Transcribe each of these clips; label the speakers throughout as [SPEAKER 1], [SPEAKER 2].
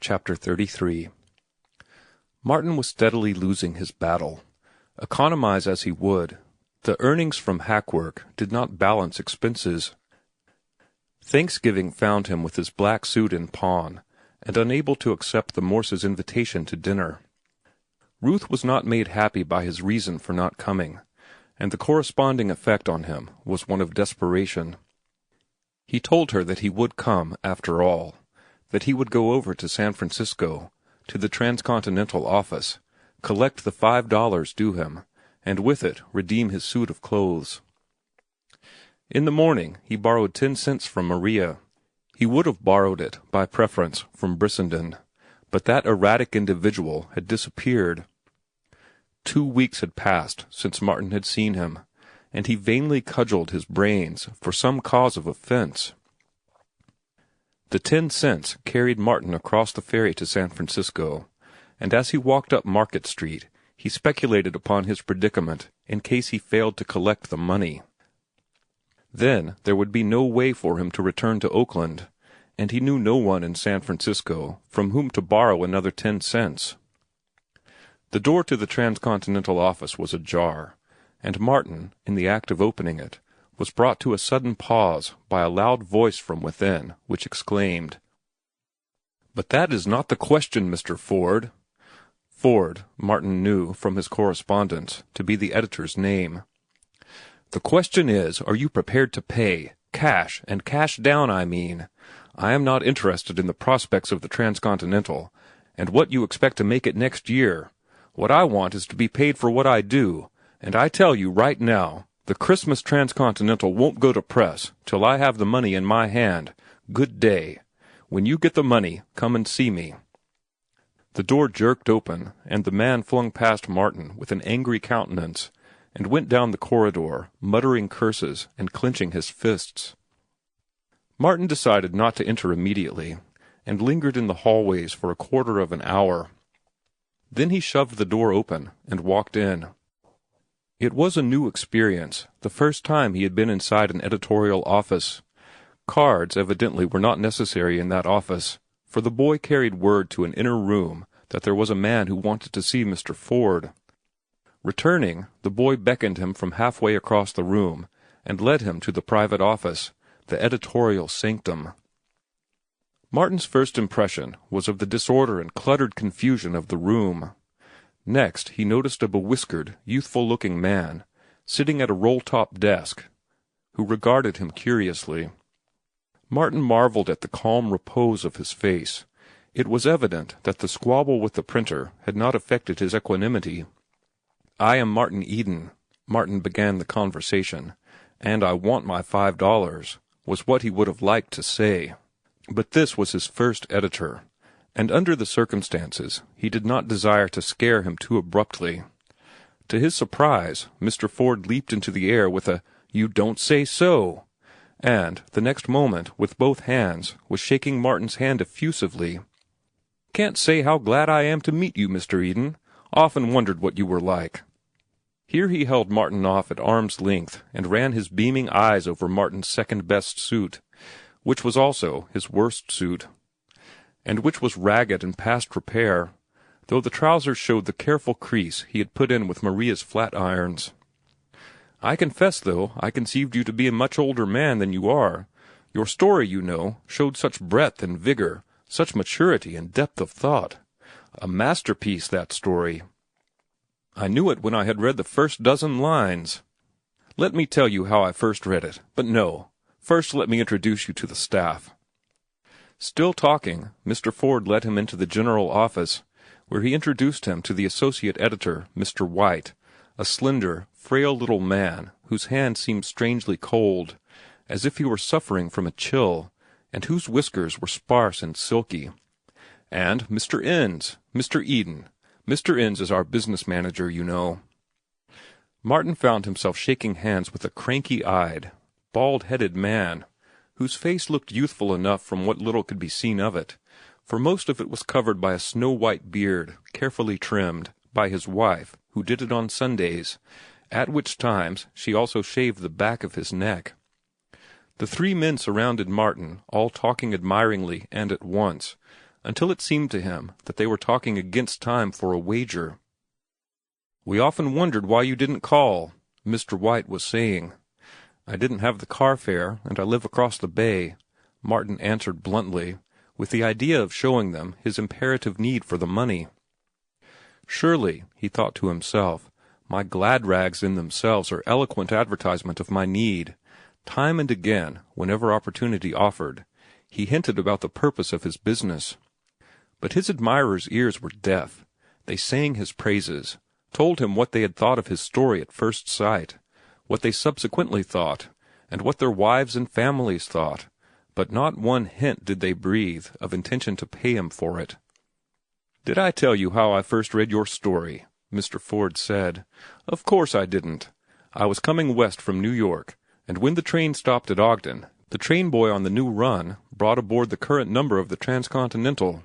[SPEAKER 1] Chapter 33. Martin was steadily losing his battle. Economize as he would, the earnings from hack work did not balance expenses. Thanksgiving found him with his black suit in pawn, and unable to accept the Morses' invitation to dinner. Ruth was not made happy by his reason for not coming, and the corresponding effect on him was one of desperation. He told her that he would come, after all, that he would go over to San Francisco, to the Transcontinental office, collect the $5 due him, and with it redeem his suit of clothes. In the morning he borrowed 10 cents from Maria. He would have borrowed it, by preference, from Brissenden, but that erratic individual had disappeared. 2 weeks had passed since Martin had seen him, and he vainly cudgelled his brains for some cause of offense. The 10 cents carried Martin across the ferry to San Francisco, and as he walked up Market Street, he speculated upon his predicament in case he failed to collect the money. Then there would be no way for him to return to Oakland, and he knew no one in San Francisco from whom to borrow another 10 cents. The door to the Transcontinental office was ajar, and Martin, in the act of opening it, was brought to a sudden pause by a loud voice from within, which exclaimed, "But that is not the question, Mr. Ford." Ford, Martin knew from his correspondence, to be the editor's name. "The question is, are you prepared to pay? Cash, and cash down, I mean. I am not interested in the prospects of the Transcontinental, and what you expect to make it next year. What I want is to be paid for what I do, and I tell you right now, the Christmas Transcontinental won't go to press till I have the money in my hand. Good day. When you get the money, come and see me." The door jerked open, and the man flung past Martin with an angry countenance, and went down the corridor, muttering curses and clenching his fists. Martin decided not to enter immediately, and lingered in the hallways for a quarter of an hour. Then he shoved the door open and walked in. It was a new experience, the first time he had been inside an editorial office. Cards evidently were not necessary in that office, for the boy carried word to an inner room that there was a man who wanted to see Mr. Ford. Returning, the boy beckoned him from halfway across the room and led him to the private office, the editorial sanctum. Martin's first impression was of the disorder and cluttered confusion of the room. Next he noticed a bewhiskered, youthful-looking man, sitting at a roll-top desk, who regarded him curiously. Martin marveled at the calm repose of his face. It was evident that the squabble with the printer had not affected his equanimity. "I am Martin Eden," Martin began the conversation, "and I want my $5, was what he would have liked to say. But this was his first editor, and under the circumstances he did not desire to scare him too abruptly. To his surprise, Mr. Ford leaped into the air with a "You don't say so!" and, the next moment, with both hands, was shaking Martin's hand effusively. "Can't say how glad I am to meet you, Mr. Eden. Often wondered what you were like." Here he held Martin off at arm's length and ran his beaming eyes over Martin's second-best suit, which was also his worst suit, and which was ragged and past repair, though the trousers showed the careful crease he had put in with Maria's flat irons. "I confess, though, I conceived you to be a much older man than you are. Your story, you know, showed such breadth and vigor, such maturity and depth of thought. A masterpiece, that story. I knew it when I had read the first dozen lines. Let me tell you how I first read it, but no. First let me introduce you to the staff." Still talking, Mr. Ford led him into the general office, where he introduced him to the associate editor, Mr. White, a slender, frail little man whose hand seemed strangely cold, as if he were suffering from a chill, and whose whiskers were sparse and silky. "And Mr. Innes, Mr. Eden. Mr. Innes is our business manager, you know." Martin found himself shaking hands with a cranky-eyed, bald-headed man, whose face looked youthful enough from what little could be seen of it, for most of it was covered by a snow-white beard, carefully trimmed, by his wife, who did it on Sundays, at which times she also shaved the back of his neck. The 3 men surrounded Martin, all talking admiringly and at once, until it seemed to him that they were talking against time for a wager. "We often wondered why you didn't call," Mr. White was saying. "I didn't have the car fare, and I live across the bay," Martin answered bluntly, with the idea of showing them his imperative need for the money. Surely, he thought to himself, my glad rags in themselves are eloquent advertisement of my need. Time and again, whenever opportunity offered, he hinted about the purpose of his business. But his admirers' ears were deaf. They sang his praises, told him what they had thought of his story at first sight, what they subsequently thought, and what their wives and families thought, but not one hint did they breathe of intention to pay him for it. "Did I tell you how I first read your story?" Mr. Ford said. "Of course I didn't. I was coming west from New York, and when the train stopped at Ogden, the train boy on the new run brought aboard the current number of the Transcontinental.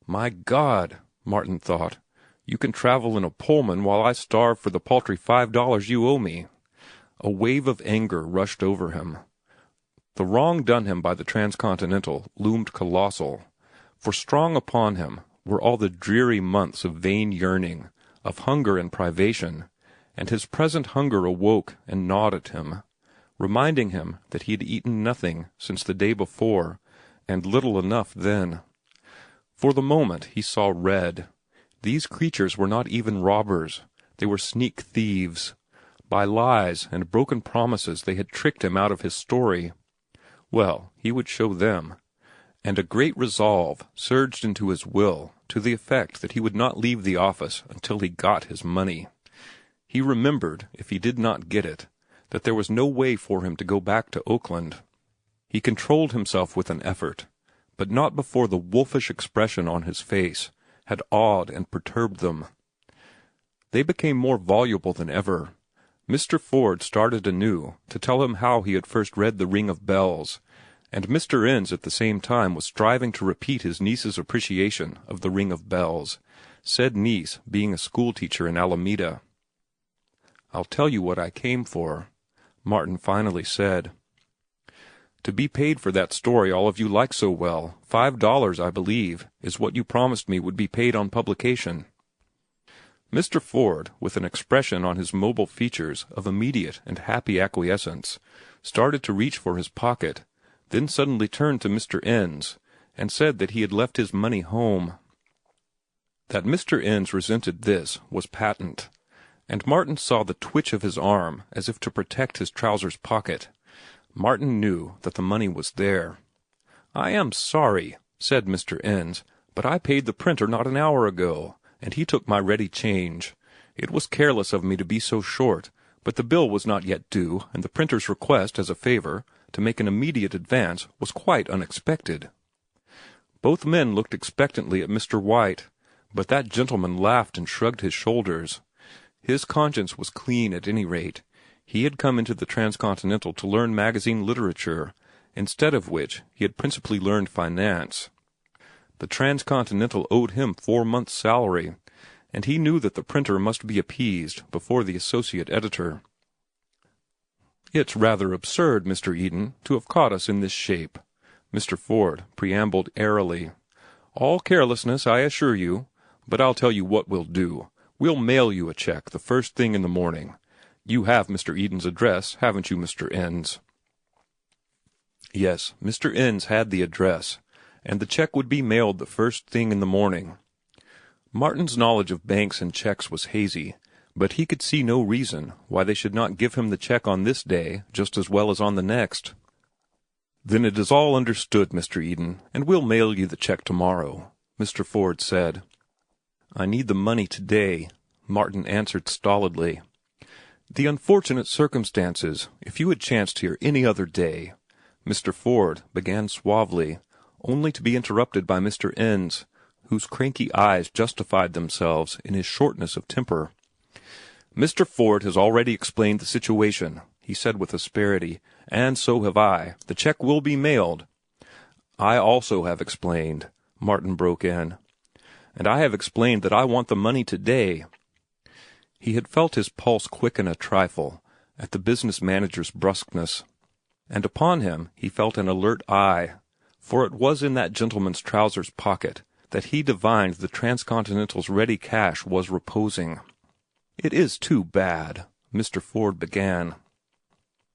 [SPEAKER 1] My God, Martin thought, you can travel in a Pullman while I starve for the paltry $5 you owe me." A wave of anger rushed over him. The wrong done him by the Transcontinental loomed colossal, for strong upon him were all the dreary months of vain yearning, of hunger and privation, and his present hunger awoke and gnawed at him, reminding him that he had eaten nothing since the day before, and little enough then. For the moment he saw red. These creatures were not even robbers. They were sneak thieves. By lies and broken promises they had tricked him out of his story. Well, he would show them. And a great resolve surged into his will to the effect that he would not leave the office until he got his money. He remembered, if he did not get it, that there was no way for him to go back to Oakland. He controlled himself with an effort, but not before the wolfish expression on his face had awed and perturbed them. They became more voluble than ever. Mr. Ford started anew to tell him how he had first read The Ring of Bells, and Mr. Innes at the same time was striving to repeat his niece's appreciation of The Ring of Bells, said niece being a schoolteacher in Alameda. "I'll tell you what I came for," Martin finally said. "To be paid for that story all of you like so well. $5, I believe, is what you promised me would be paid on publication." Mr. Ford, with an expression on his mobile features of immediate and happy acquiescence, started to reach for his pocket, then suddenly turned to Mr. Innes and said that he had left his money home. That Mr. Innes resented this was patent, and Martin saw the twitch of his arm as if to protect his trousers pocket. Martin knew that the money was there. "I am sorry," said Mr. Innes, "but I paid the printer not an hour ago, and he took my ready change. It was careless of me to be so short, but the bill was not yet due, and the printer's request, as a favor, to make an immediate advance was quite unexpected." Both men looked expectantly at Mr. White, but that gentleman laughed and shrugged his shoulders. His conscience was clean at any rate. He had come into the Transcontinental to learn magazine literature, instead of which he had principally learned finance. The Transcontinental owed him 4 months' salary, and he knew that the printer must be appeased before the associate editor. "It's rather absurd, Mr. Eden, to have caught us in this shape," Mr. Ford preambled airily. "All carelessness, I assure you, but I'll tell you what we'll do. We'll mail you a check the first thing in the morning. You have Mr. Eden's address, haven't you, Mr. Innes?" Yes, Mr. Innes had the address, and the check would be mailed the first thing in the morning. Martin's knowledge of banks and checks was hazy, but he could see no reason why they should not give him the check on this day just as well as on the next. "Then it is all understood, Mr. Eden, and we'll mail you the check tomorrow," Mr. Ford said. "I need the money today," Martin answered stolidly. "The unfortunate circumstances, if you had chanced here any other day," Mr. Ford began suavely, only to be interrupted by Mr. Innes, whose cranky eyes justified themselves in his shortness of temper. "Mr. Ford has already explained the situation," he said with asperity, "and so have I. The check will be mailed." "I also have explained," Martin broke in. "And I have explained that I want the money today." He had felt his pulse quicken a trifle at the business manager's brusqueness, and upon him he felt an alert eye, for it was in that gentleman's trousers pocket that he divined the Transcontinental's ready cash was reposing. "It is too bad," Mr. Ford began.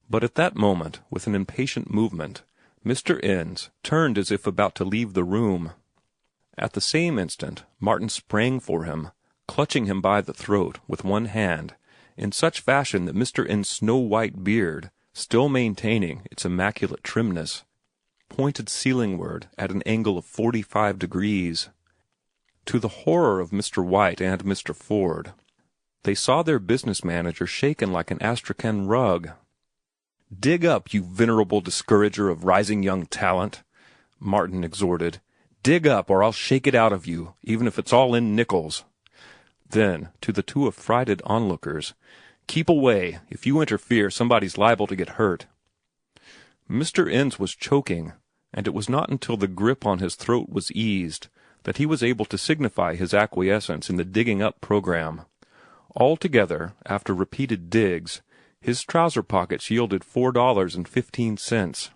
[SPEAKER 1] But at that moment, with an impatient movement, Mr. Innes turned as if about to leave the room. At the same instant, Martin sprang for him, clutching him by the throat with one hand, in such fashion that Mr. Innes' snow-white beard, still maintaining its immaculate trimness, pointed ceilingward at an angle of 45 degrees. To the horror of Mr. White and Mr. Ford, they saw their business manager shaken like an astrakhan rug. "Dig up, you venerable discourager of rising young talent," Martin exhorted. "Dig up, or I'll shake it out of you, even if it's all in nickels." Then, to the two affrighted onlookers, "Keep away. If you interfere, somebody's liable to get hurt." Mr. Innes was choking, and it was not until the grip on his throat was eased that he was able to signify his acquiescence in the digging-up program. Altogether, after repeated digs, his trouser pockets yielded $4.15.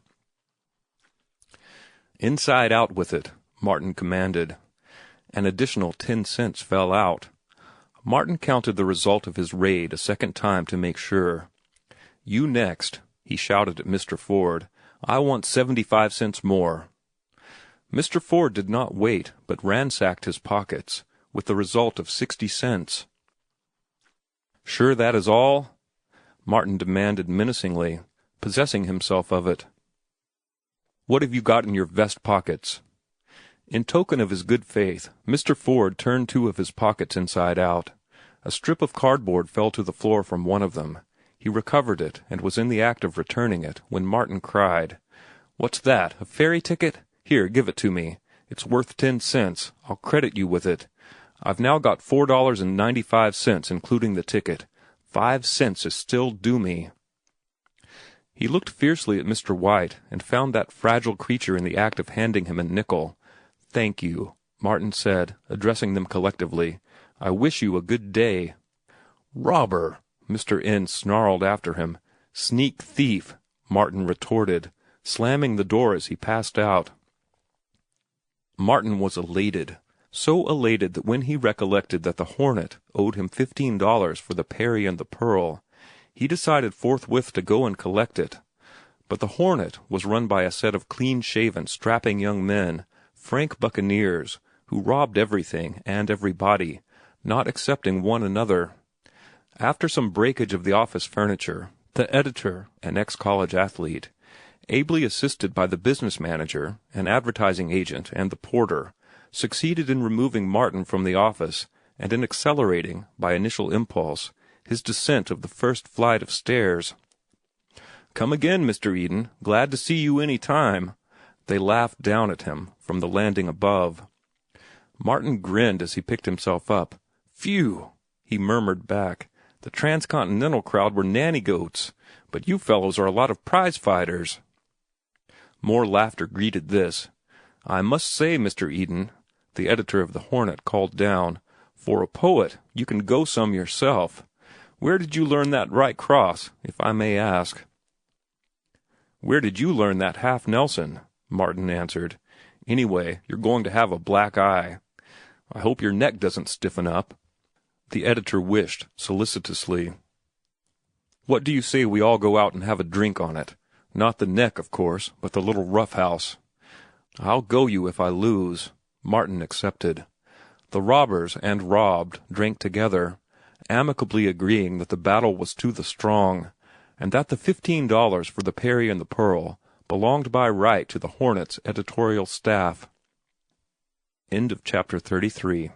[SPEAKER 1] "Inside out with it," Martin commanded. An additional 10 cents fell out. Martin counted the result of his raid a second time to make sure. "You next," he shouted at Mr. Ford. "I want 75 cents more." Mr. Ford did not wait, but ransacked his pockets, with the result of 60 cents. "Sure that is all?" Martin demanded menacingly, possessing himself of it. "What have you got in your vest pockets?" In token of his good faith, Mr. Ford turned two of his pockets inside out. A strip of cardboard fell to the floor from one of them. He recovered it and was in the act of returning it when Martin cried, "What's that, a ferry ticket? Here, give it to me. It's worth 10 cents. I'll credit you with it. I've now got $4.95, including the ticket. 5 cents is still due me." He looked fiercely at Mr. White and found that fragile creature in the act of handing him a nickel. "Thank you," Martin said, addressing them collectively. "I wish you a good day." "Robber!" Mr. Innes snarled after him. "Sneak thief!" Martin retorted, slamming the door as he passed out. Martin was elated, so elated that when he recollected that the Hornet owed him $15 for the Peri and the Pearl, he decided forthwith to go and collect it. But the Hornet was run by a set of clean-shaven, strapping young men, frank buccaneers, who robbed everything and everybody, not excepting one another. After some breakage of the office furniture, the editor, an ex-college athlete, ably assisted by the business manager, an advertising agent, and the porter, succeeded in removing Martin from the office and in accelerating, by initial impulse, his descent of the first flight of stairs. "Come again, Mr. Eden. Glad to see you any time." They laughed down at him from the landing above. Martin grinned as he picked himself up. "Phew!" he murmured back. "The Transcontinental crowd were nanny goats, but you fellows are a lot of prize fighters." More laughter greeted this. "I must say, Mr. Eden," the editor of the Hornet called down, "for a poet, you can go some yourself. Where did you learn that right cross, if I may ask?" "Where did you learn that half Nelson?" Martin answered. "Anyway, you're going to have a black eye. I hope your neck doesn't stiffen up." The editor wished solicitously. "What do you say we all go out and have a drink on it? Not the neck, of course, but the little roughhouse." "I'll go you if I lose." Martin accepted. The robbers and robbed drank together, amicably agreeing that the battle was to the strong, and that the $15 for the Peri and the Pearl belonged by right to the Hornet's editorial staff. End of chapter 33.